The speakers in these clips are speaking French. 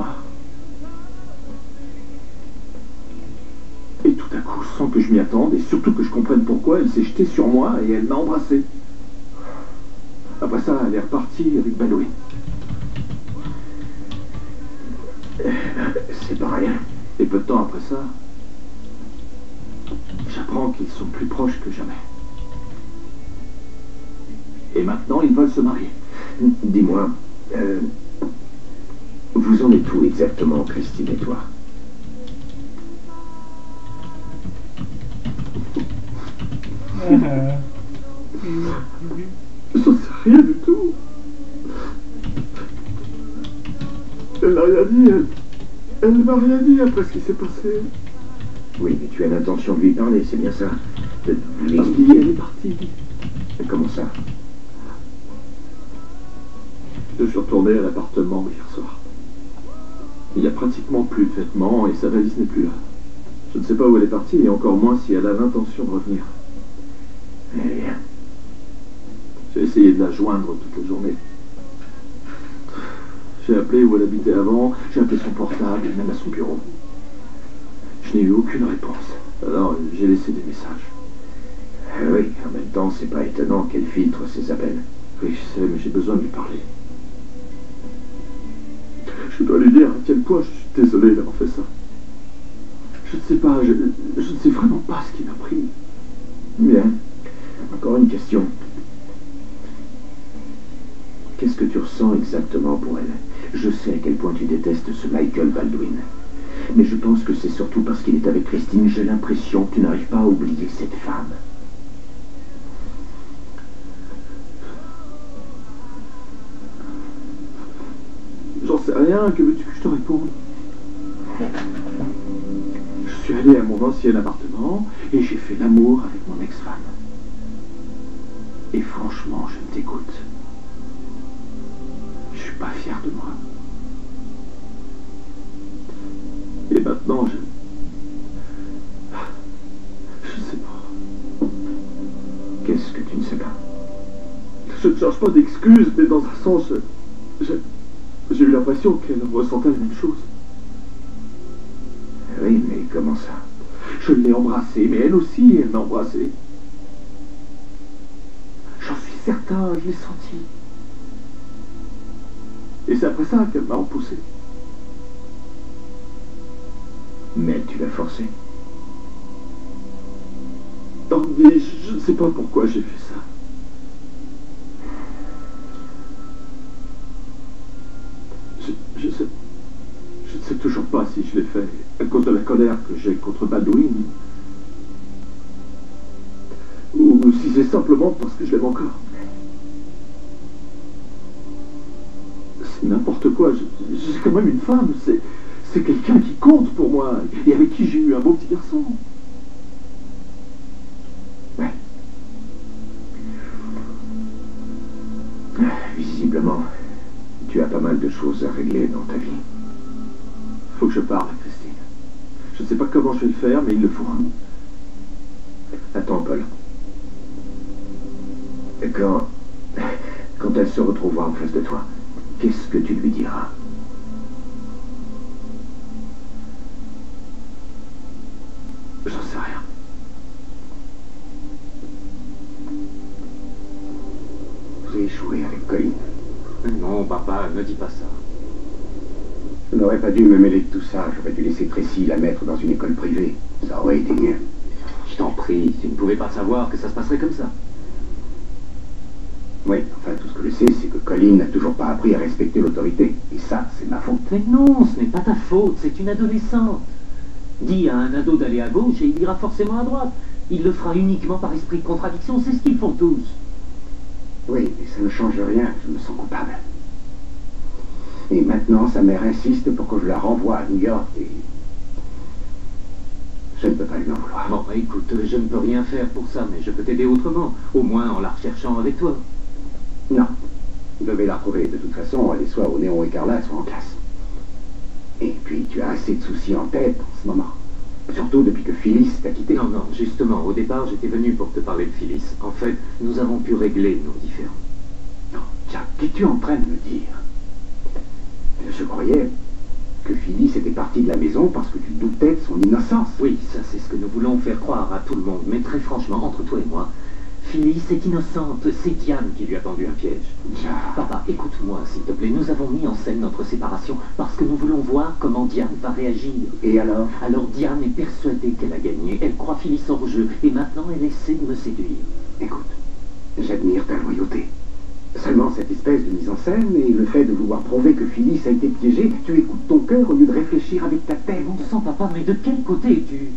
moi. Et tout à coup, sans que je m'y attende, et surtout que je comprenne pourquoi, elle s'est jetée sur moi et elle m'a embrassé. Après ça, elle est repartie avec Baldwin. C'est pas rien. Et peu de temps après ça, j'apprends qu'ils sont plus proches que jamais. Et maintenant, ils veulent se marier. Dis-moi, vous en êtes où exactement, Christine et toi? J'en sais rien du tout. Elle n'a rien dit, elle m'a rien dit après ce qui s'est passé. Oui, mais tu as l'intention de lui parler, c'est bien ça? De lui Parce expliquer. qu'elle est partie. Comment ça? Je suis retourné à l'appartement hier soir. Il n'y a pratiquement plus de vêtements et sa valise n'est plus là. Je ne sais pas où elle est partie et encore moins si elle a l'intention de revenir. Eh bien. J'ai essayé de la joindre toute la journée. J'ai appelé où elle habitait avant, j'ai appelé son portable et même à son bureau. Je n'ai eu aucune réponse. Alors j'ai laissé des messages. Oui, en même temps, c'est pas étonnant qu'elle filtre ses appels. Oui, je sais, mais j'ai besoin de lui parler. Je dois lui dire à quel point je suis désolé d'avoir fait ça. Je ne sais pas, je ne sais vraiment pas ce qui m'a pris. Bien. Encore une question. Qu'est-ce que tu ressens exactement pour elle? Je sais à quel point tu détestes ce Michael Baldwin. Mais je pense que c'est surtout parce qu'il est avec Christine. J'ai l'impression que tu n'arrives pas à oublier cette femme. J'en sais rien, que veux-tu que je te réponde? Je suis allé à mon ancien appartement et j'ai fait l'amour avec mon ex-femme. Et franchement, je me dégoûte. Je suis pas fier de moi. Et maintenant, je sais pas. Qu'est-ce que tu ne sais pas? Je ne cherche pas d'excuses, mais dans un sens, j'ai eu l'impression qu'elle ressentait la même chose. Oui, mais comment ça? Je l'ai embrassée, mais elle aussi, elle m'a embrassé. J'en suis certain, je l'ai senti. Et c'est après ça qu'elle m'a repoussé. Mais tu l'as forcé. Non, mais je ne sais pas pourquoi j'ai fait ça. Je ne sais toujours pas si je l'ai fait à cause de la colère que j'ai contre Baldwin. Ou si c'est simplement parce que je l'aime encore. C'est n'importe quoi. C'est quand même une femme. C'est quelqu'un qui compte pour moi et avec qui j'ai eu un beau petit garçon. Ouais. Visiblement, tu as pas mal de choses à régler dans ta vie. Faut que je parle à Christine. Je ne sais pas comment je vais le faire, mais il le faut. Attends, Paul. Quand elle se retrouvera en face de toi, qu'est-ce que tu lui diras? J'en sais rien. Vous avez échoué avec Colin. Non, papa, ne dis pas ça. Je n'aurais pas dû me mêler de tout ça. J'aurais dû laisser Tracy la mettre dans une école privée. Ça aurait été mieux. Je t'en prie, tu ne pouvais pas savoir que ça se passerait comme ça. Oui, enfin, tout ce que je sais, c'est que Colin n'a toujours pas appris à respecter l'autorité. Et ça, c'est ma faute. Mais non, ce n'est pas ta faute, c'est une adolescente. Dis à un ado d'aller à gauche et il ira forcément à droite. Il le fera uniquement par esprit de contradiction, c'est ce qu'ils font tous. Oui, mais ça ne change rien, je me sens coupable. Et maintenant, sa mère insiste pour que je la renvoie à New York et... je ne peux pas lui en vouloir. Bon, écoute, je ne peux rien faire pour ça, mais je peux t'aider autrement. Au moins en la recherchant avec toi. Non, je vais la retrouver. De toute façon, elle est soit au néon écarlate, soit en classe. Et puis, tu as assez de soucis en tête en ce moment. Surtout depuis que Phyllis t'a quitté. Non, non, justement, au départ, j'étais venu pour te parler de Phyllis. En fait, nous avons pu régler nos différends. Non, Jack, qu'es-tu en train de me dire? Je croyais Que Phyllis était partie de la maison parce que tu doutais de son innocence. Oui, ça c'est ce que nous voulons faire croire à tout le monde. Mais très franchement, entre toi et moi, Phyllis est innocente. C'est Diane qui lui a tendu un piège. Papa, écoute-moi, s'il te plaît. Nous avons mis en scène notre séparation parce que nous voulons voir comment Diane va réagir. Et alors? Alors Diane est persuadée qu'elle a gagné. Elle croit Phyllis hors jeu. Et maintenant, elle essaie de me séduire. Écoute, j'admire ta loyauté. Seulement cette espèce de mise en scène et le fait de vouloir prouver que Phyllis a été piégée, tu écoutes ton cœur au lieu de réfléchir avec ta tête. Bon sang, papa, mais de quel côté es-tu?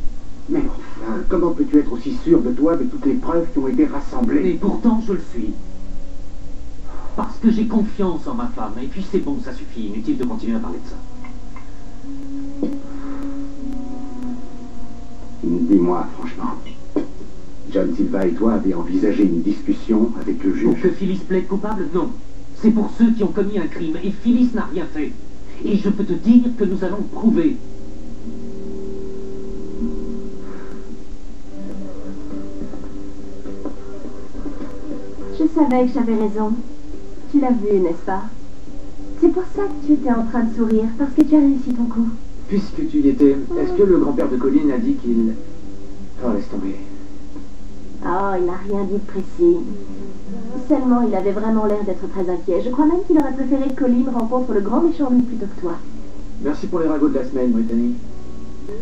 Mais enfin, comment peux-tu être aussi sûr de toi, de toutes les preuves qui ont été rassemblées? Et pourtant, je le suis. Parce que j'ai confiance en ma femme. Et puis c'est bon, ça suffit. Inutile de continuer à parler de ça. Dis-moi, franchement, John Silva et toi avez envisagé une discussion avec le Pour juge? que Phyllis plaide coupable? Non. C'est pour ceux qui ont commis un crime. Et Phyllis n'a rien fait. Et je peux te dire que nous allons le prouver. Je savais que j'avais raison. Tu l'as vu, n'est-ce pas? C'est pour ça que tu étais en train de sourire, parce que tu as réussi ton coup. Puisque tu y étais, est-ce que le grand-père de Colin a dit qu'il... Oh, laisse tomber. Oh, il n'a rien dit de précis. Seulement, il avait vraiment l'air d'être très inquiet. Je crois même qu'il aurait préféré que Colin rencontre le grand méchant loup plutôt que toi. Merci pour les ragots de la semaine, Brittany.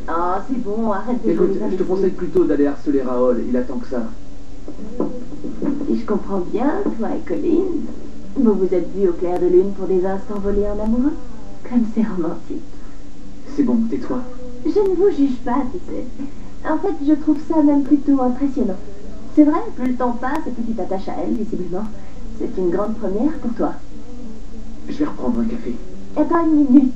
Oh, c'est bon, arrête de jouer Écoute, les je te imbéciles. conseille plutôt d'aller harceler Raoul, il attend que ça. Si je comprends bien, toi et Colin, vous vous êtes vus au clair de lune pour des instants volés en amoureux? Comme c'est romantique. C'est bon, tais-toi. Je ne vous juge pas, tu sais. En fait, je trouve ça même plutôt impressionnant. C'est vrai, plus le temps passe et plus tu t'attaches à elle, visiblement. C'est une grande première pour toi. Je vais reprendre un café. Attends une minute.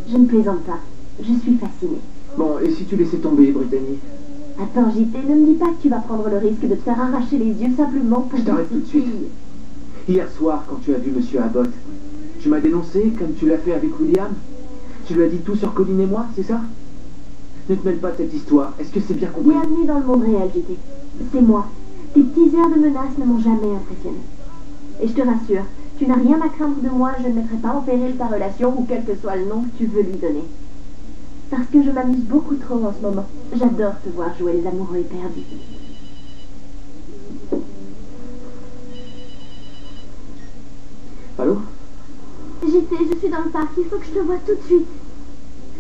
Je ne plaisante pas. Je suis fascinée. Bon, et si tu laissais tomber, Brittany? Attends, JT, ne me dis pas que tu vas prendre le risque de te faire arracher les yeux simplement pour Je t'arrête une tout de suite. fille. Hier soir, quand tu as vu Monsieur Abbott, tu m'as dénoncé comme tu l'as fait avec William? Tu lui as dit tout sur Colin et moi, c'est ça? Ne te mêle pas de cette histoire, est-ce que c'est bien compris? Bienvenue dans le monde réel, JT. C'est moi. Tes petits airs de menace ne m'ont jamais impressionné. Et je te rassure, tu n'as rien à craindre de moi, je ne mettrai pas en péril ta relation ou quel que soit le nom que tu veux lui donner. Parce que je m'amuse beaucoup trop en ce moment. J'adore te voir jouer les amoureux éperdus. Allô? JT, je suis dans le parc, il faut que je te voie tout de suite.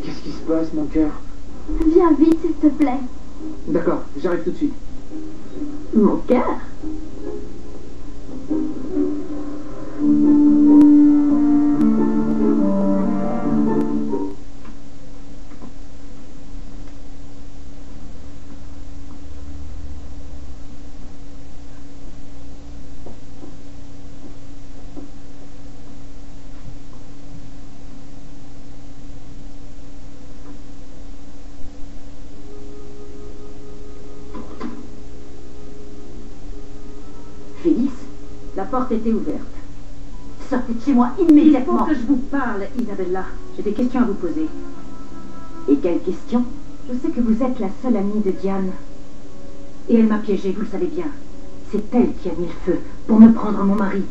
Qu'est-ce qui se passe, mon cœur? Viens vite, s'il te plaît. D'accord, j'arrive tout de suite. Mon cœur. Phyllis, la porte était ouverte. Sortez de chez moi immédiatement. Il faut que je vous parle, Isabella. J'ai des questions à vous poser. Et quelles questions? Je sais que vous êtes la seule amie de Diane. Et elle m'a piégée, vous le savez bien. C'est elle qui a mis le feu pour me prendre mon mari.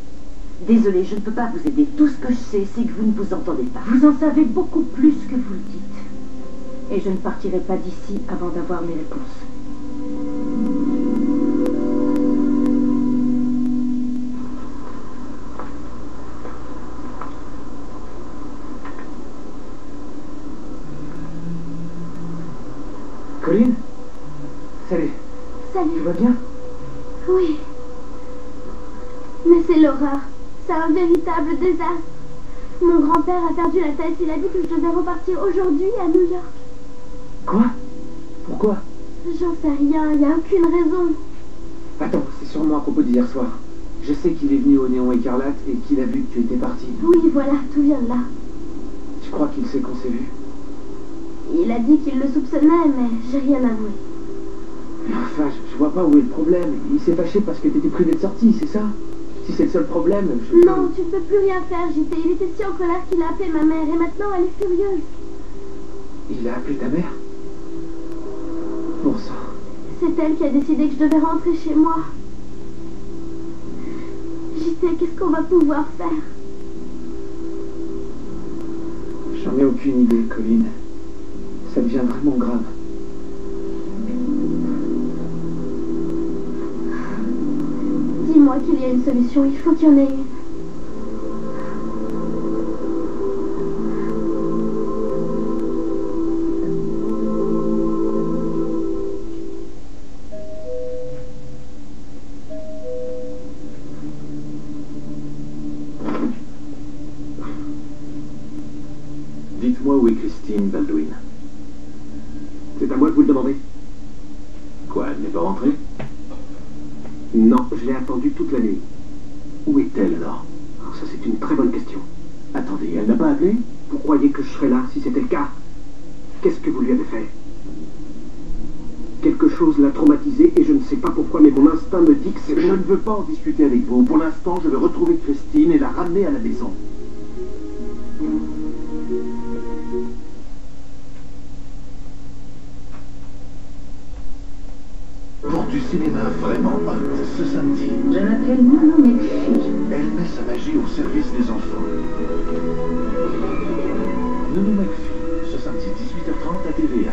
Désolée, je ne peux pas vous aider. Tout ce que je sais, c'est que vous ne vous entendez pas. Vous en savez beaucoup plus que vous le dites. Et je ne partirai pas d'ici avant d'avoir mes réponses. Colin? Salut. Salut. Tu vas bien? Oui. Mais c'est l'horreur. C'est un véritable désastre. Mon grand-père a perdu la tête. Il a dit que je devais repartir aujourd'hui à New York. Quoi? Pourquoi? J'en sais rien. Il n'y a aucune raison. Attends, c'est sûrement à propos d'hier soir. Je sais qu'il est venu au Néon Écarlate et qu'il a vu que tu étais parti. Oui, voilà. Tout vient de là. Je crois qu'il sait qu'on s'est vu. Il a dit qu'il le soupçonnait, mais j'ai rien avoué. Mais enfin, je vois pas où est le problème. Il s'est fâché parce que t'étais privé de sortie, c'est ça? Si c'est le seul problème, je... Non, tu ne peux plus rien faire, JT. Il était si en colère qu'il a appelé ma mère et maintenant elle est furieuse. Il a appelé ta mère? Bon sang. C'est elle qui a décidé que je devais rentrer chez moi. JT, qu'est-ce qu'on va pouvoir faire? J'en ai aucune idée, Colin. Ça devient vraiment grave. Dis-moi qu'il y a une solution, il faut qu'il y en ait une. Dites-moi où est Christine Baldwin. C'est à moi de vous le demander. Quoi, elle n'est pas rentrée? Non, je l'ai attendue toute la nuit. Où est-elle alors? Alors ça, c'est une très bonne question. Attendez, elle n'a pas appelé? Vous croyez que je serais là si c'était le cas? Qu'est-ce que vous lui avez fait? Quelque chose l'a traumatisée et je ne sais pas pourquoi, mais mon instinct me dit que c'est... Je ne veux pas en discuter avec vous. Pour l'instant, je vais retrouver Christine et la ramener à la maison. Pour du cinéma vraiment hot, ce samedi, Je m'appelle Nono McPhee. elle met sa magie au service des enfants. Nono McPhee, ce samedi 18h30 à TVA.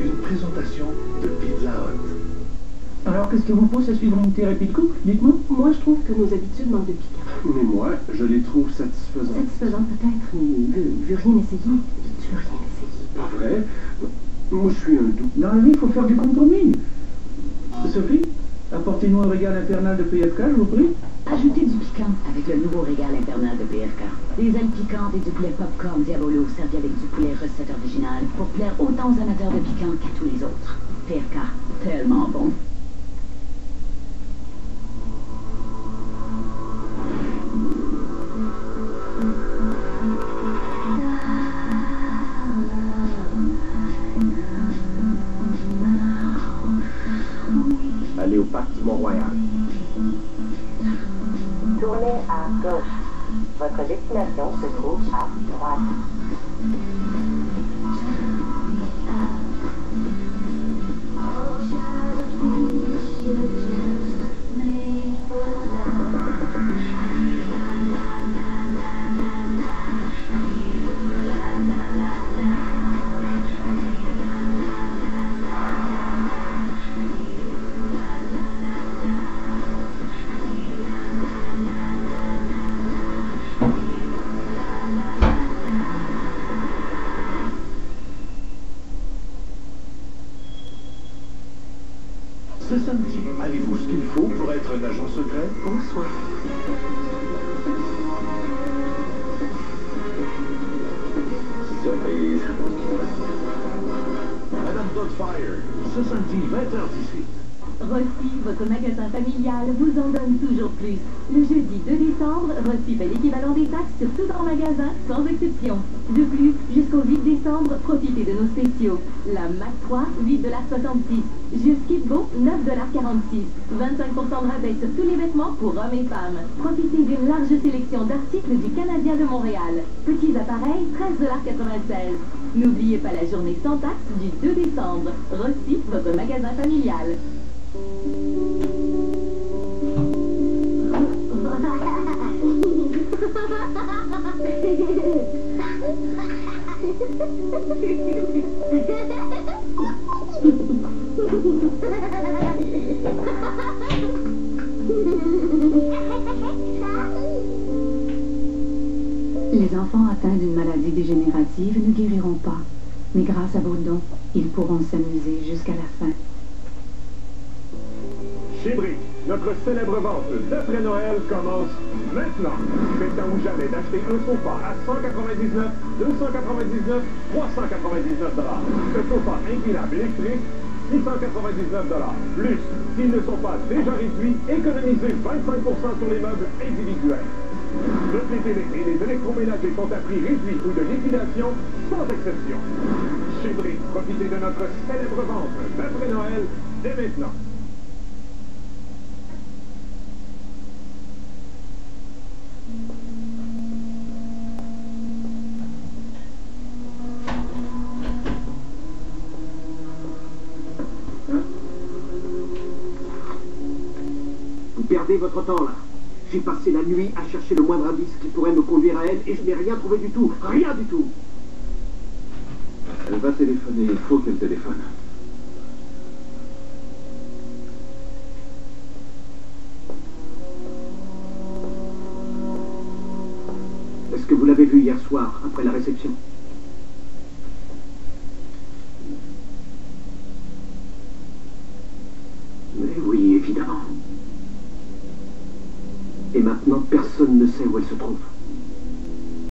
Une présentation de Pizza Hut. Alors, qu'est-ce qui vous pousse à suivre une thérapie de couple? Dites-moi. Moi, je trouve que nos habitudes manquent de piquant. Mais moi, je les trouve satisfaisantes. Satisfaisant peut-être, mais il veut rien essayer. Tu veux rien essayer. Pas vrai? Moi, je suis un doux. Dans la vie, il faut faire du compromis. Sophie, apportez-nous un régal infernal de PFK, je vous prie. Ajoutez du piquant avec le nouveau régal infernal de PFK. Des ailes piquantes et du poulet popcorn Diabolo servi avec du poulet recette originale pour plaire autant aux amateurs de piquant qu'à tous les autres. PFK, tellement bon. Allez au parc du Mont-Royal. Tournez à gauche. Votre destination se trouve à droite. Ce samedi, avez-vous ce qu'il faut pour être un agent secret? Bonsoir. Surprise. Madame Doubtfire, ce samedi 20h18. Rossi, votre magasin familial, vous en donne toujours plus. Le jeudi 2 décembre, Rossi fait l'équivalent des taxes sur tout en magasin, sans exception. De plus, jusqu'au 8 décembre, profitez de nos spéciaux. La Mac 3, 8,66 $. Jeux Skipbo, 9,46 $. 25% de rabais sur tous les vêtements pour hommes et femmes. Profitez d'une large sélection d'articles du Canadien de Montréal. Petits appareils, 13,96 $. N'oubliez pas la journée sans taxes du 2 décembre. Rossi, votre magasin familial. Les enfants atteints d'une maladie dégénérative ne guériront pas. Mais grâce à vos dons, ils pourront s'amuser jusqu'à la fin. Chez Brick, notre célèbre vente d'après Noël commence maintenant. C'est temps ou jamais d'acheter un sofa à 199, 299, 399 $. Ce sofa inclinable électrique, 699 $. Plus, s'ils ne sont pas déjà réduits, économisez 25% sur les meubles individuels. Toutes les télés et les électroménagers sont à prix réduit ou de liquidation, sans exception. Chez Brick, profitez de notre célèbre vente d'après Noël dès maintenant. Vous perdez votre temps là. J'ai passé la nuit à chercher le moindre indice qui pourrait me conduire à elle et je n'ai rien trouvé du tout. Rien du tout. va téléphoner, il faut qu'elle téléphone. Est-ce que vous l'avez vue hier soir, après la réception? Mais oui, évidemment. Et maintenant, personne ne sait où elle se trouve.